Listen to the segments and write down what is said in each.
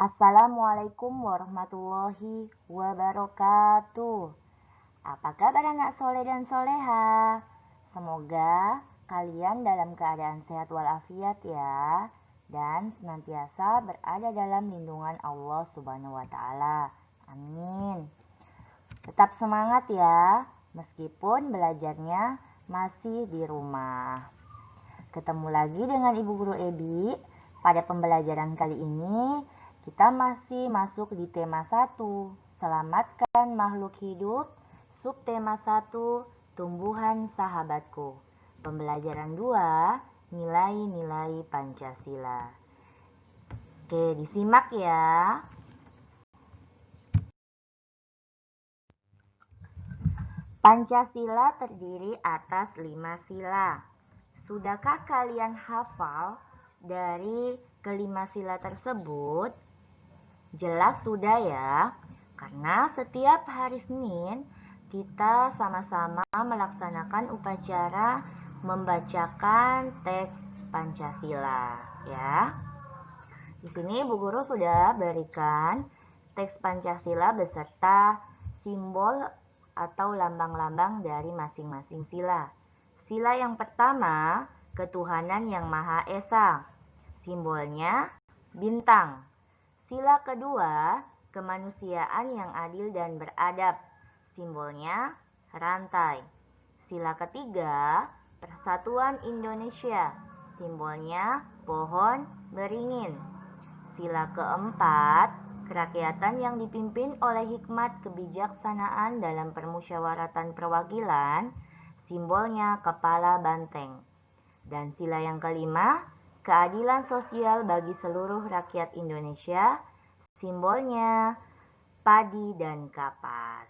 Assalamualaikum warahmatullahi wabarakatuh. Apa kabar anak soleh dan soleha? Semoga kalian dalam keadaan sehat walafiat ya, dan senantiasa berada dalam lindungan Allah Subhanahu wa Ta'ala. Amin. Tetap semangat ya, meskipun belajarnya masih di rumah. Ketemu lagi dengan Ibu Guru Ebi. Pada pembelajaran kali ini, kita masih masuk di tema 1, selamatkan makhluk hidup, subtema 1, tumbuhan sahabatku. Pembelajaran 2, nilai-nilai Pancasila. Oke, disimak ya. Pancasila terdiri atas 5 sila. Sudahkah kalian hafal dari kelima sila tersebut? Jelas sudah ya, karena setiap hari Senin kita sama-sama melaksanakan upacara membacakan teks Pancasila ya. Di sini Bu Guru sudah berikan teks Pancasila beserta simbol atau lambang-lambang dari masing-masing sila. Sila yang pertama, ketuhanan yang Maha Esa. Simbolnya bintang. Sila kedua, kemanusiaan yang adil dan beradab. Simbolnya rantai. Sila ketiga, persatuan Indonesia. Simbolnya pohon beringin. Sila keempat, kerakyatan yang dipimpin oleh hikmat kebijaksanaan dalam permusyawaratan perwakilan. Simbolnya kepala banteng. Dan sila yang kelima, keadilan sosial bagi seluruh rakyat Indonesia. Simbolnya padi dan kapas.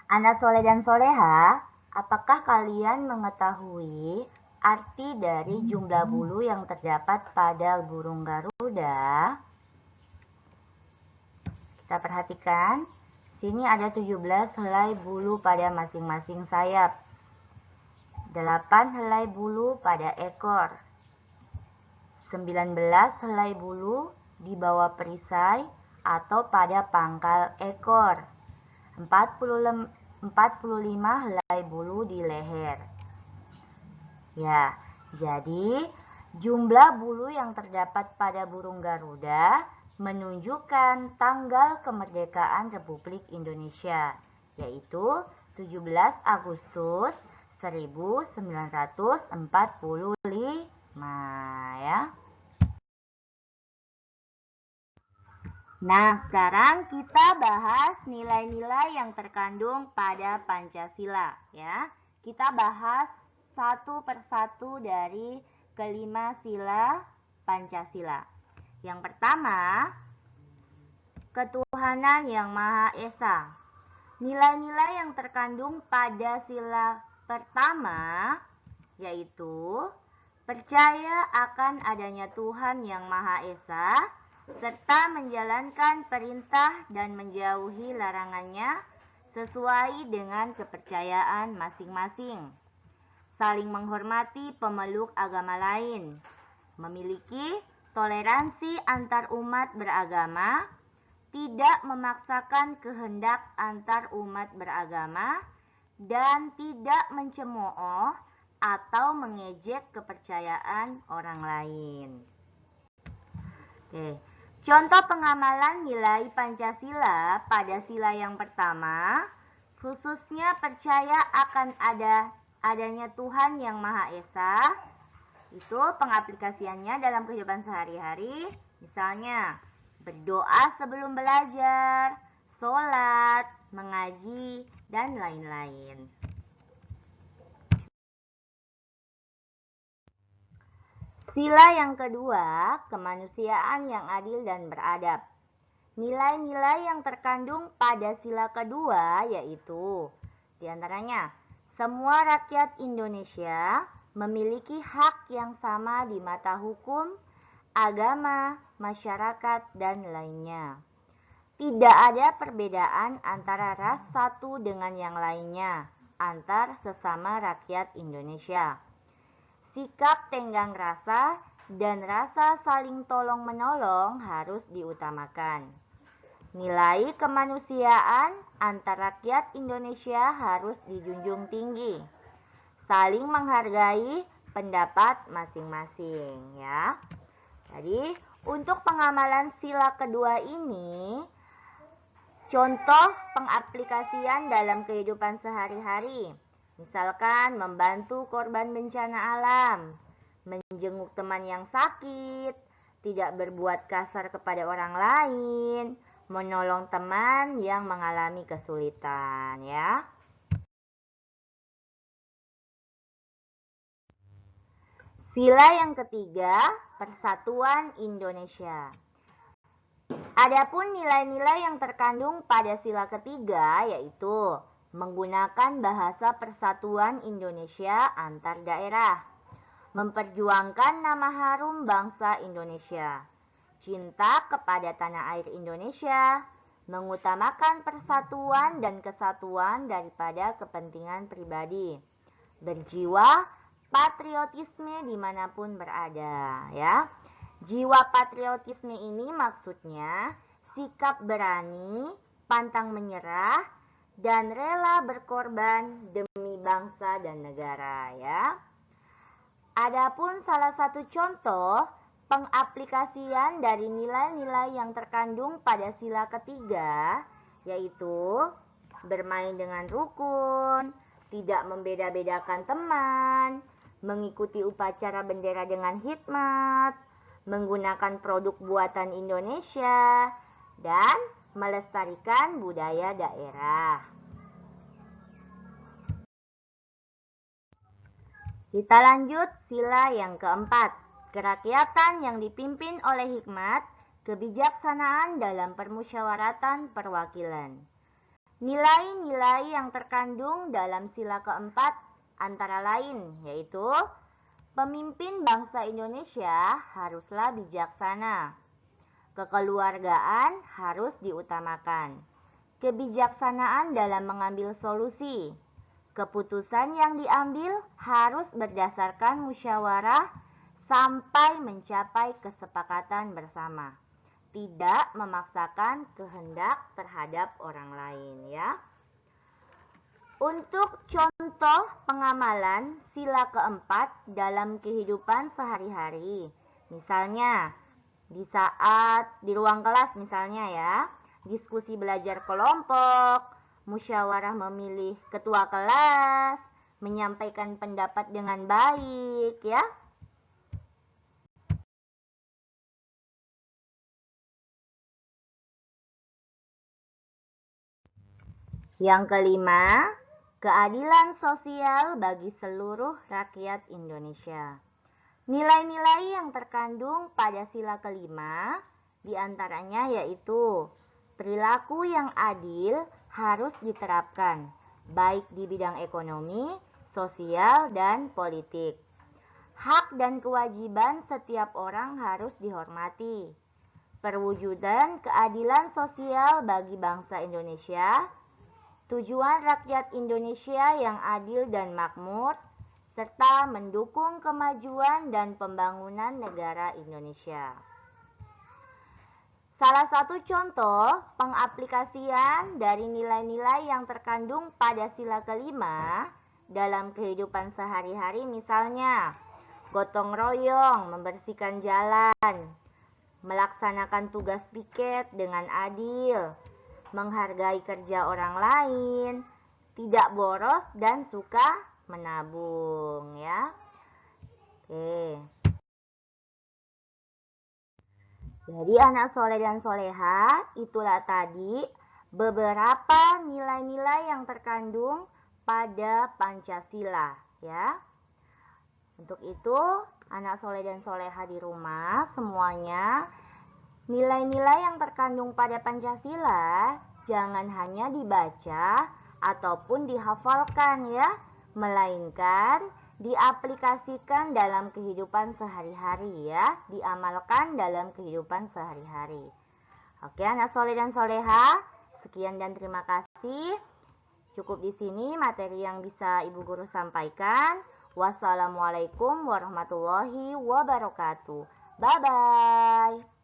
Anak soleh dan soleha, apakah kalian mengetahui arti dari jumlah bulu yang terdapat pada burung Garuda? Kita perhatikan, sini ada 17 helai bulu pada masing-masing sayap, 8 helai bulu pada ekor, 19 helai bulu di bawah perisai atau pada pangkal ekor, 45 helai bulu di leher. Ya, jadi jumlah bulu yang terdapat pada burung Garuda menunjukkan tanggal kemerdekaan Republik Indonesia, yaitu 17 Agustus 1945 ya. Nah, sekarang kita bahas nilai-nilai yang terkandung pada Pancasila ya. Kita bahas satu persatu dari kelima sila Pancasila. Yang pertama, ketuhanan yang Maha Esa. Nilai-nilai yang terkandung pada sila pertama yaitu percaya akan adanya Tuhan yang Maha Esa serta menjalankan perintah dan menjauhi larangannya sesuai dengan kepercayaan masing-masing. Saling menghormati pemeluk agama lain, memiliki toleransi antar umat beragama, tidak memaksakan kehendak antar umat beragama, dan tidak mencemooh atau mengejek kepercayaan orang lain. Oke. Contoh pengamalan nilai Pancasila pada sila yang pertama, khususnya percaya akan adanya Tuhan yang Maha Esa. Itu pengaplikasiannya dalam kehidupan sehari-hari, misalnya berdoa sebelum belajar, sholat, mengaji, dan lain-lain. Sila yang kedua, kemanusiaan yang adil dan beradab. Nilai-nilai yang terkandung pada sila kedua yaitu diantaranya, semua rakyat Indonesia memiliki hak yang sama di mata hukum, agama, masyarakat, dan lainnya. Tidak ada perbedaan antara ras satu dengan yang lainnya antar sesama rakyat Indonesia. Sikap tenggang rasa dan rasa saling tolong-menolong harus diutamakan. Nilai kemanusiaan antar rakyat Indonesia harus dijunjung tinggi. Saling menghargai pendapat masing-masing, ya. Jadi, untuk pengamalan sila kedua ini, contoh pengaplikasian dalam kehidupan sehari-hari. Misalkan membantu korban bencana alam, menjenguk teman yang sakit, tidak berbuat kasar kepada orang lain, menolong teman yang mengalami kesulitan, ya. Sila yang ketiga, Persatuan Indonesia. Adapun nilai-nilai yang terkandung pada sila ketiga yaitu menggunakan bahasa persatuan Indonesia antar daerah, memperjuangkan nama harum bangsa Indonesia, cinta kepada tanah air Indonesia, mengutamakan persatuan dan kesatuan daripada kepentingan pribadi, berjiwa patriotisme dimanapun berada, ya. Jiwa patriotisme ini maksudnya sikap berani, pantang menyerah, dan rela berkorban demi bangsa dan negara, ya. Adapun salah satu contoh pengaplikasian dari nilai-nilai yang terkandung pada sila ketiga yaitu bermain dengan rukun, tidak membeda-bedakan teman, mengikuti upacara bendera dengan hikmat, menggunakan produk buatan Indonesia, dan melestarikan budaya daerah. Kita lanjut sila yang keempat, kerakyatan yang dipimpin oleh hikmat, kebijaksanaan dalam permusyawaratan perwakilan. Nilai-nilai yang terkandung dalam sila keempat antara lain yaitu pemimpin bangsa Indonesia haruslah bijaksana. Kekeluargaan harus diutamakan. Kebijaksanaan dalam mengambil solusi. Keputusan yang diambil harus berdasarkan musyawarah sampai mencapai kesepakatan bersama. Tidak memaksakan kehendak terhadap orang lain, ya. Untuk contoh pengamalan sila keempat dalam kehidupan sehari-hari. Misalnya, di saat di ruang kelas misalnya ya, diskusi belajar kelompok, musyawarah memilih ketua kelas, menyampaikan pendapat dengan baik ya. Yang kelima, keadilan sosial bagi seluruh rakyat Indonesia. Nilai-nilai yang terkandung pada sila kelima diantaranya yaitu perilaku yang adil harus diterapkan, baik di bidang ekonomi, sosial, dan politik. Hak dan kewajiban setiap orang harus dihormati. Perwujudan keadilan sosial bagi bangsa Indonesia, tujuan rakyat Indonesia yang adil dan makmur, serta mendukung kemajuan dan pembangunan negara Indonesia. Salah satu contoh pengaplikasian dari nilai-nilai yang terkandung pada sila kelima dalam kehidupan sehari-hari misalnya gotong royong, membersihkan jalan, melaksanakan tugas piket dengan adil, menghargai kerja orang lain, tidak boros dan suka menabung ya. Oke. Jadi anak soleh dan soleha, itulah tadi beberapa nilai-nilai yang terkandung pada Pancasila ya. Untuk itu anak soleh dan soleha di rumah semuanya, nilai-nilai yang terkandung pada Pancasila jangan hanya dibaca ataupun dihafalkan ya, melainkan diaplikasikan dalam kehidupan sehari-hari ya, diamalkan dalam kehidupan sehari-hari. Oke anak soleh dan soleha, sekian dan terima kasih. Cukup di sini materi yang bisa Ibu Guru sampaikan. Wassalamualaikum warahmatullahi wabarakatuh. Bye-bye.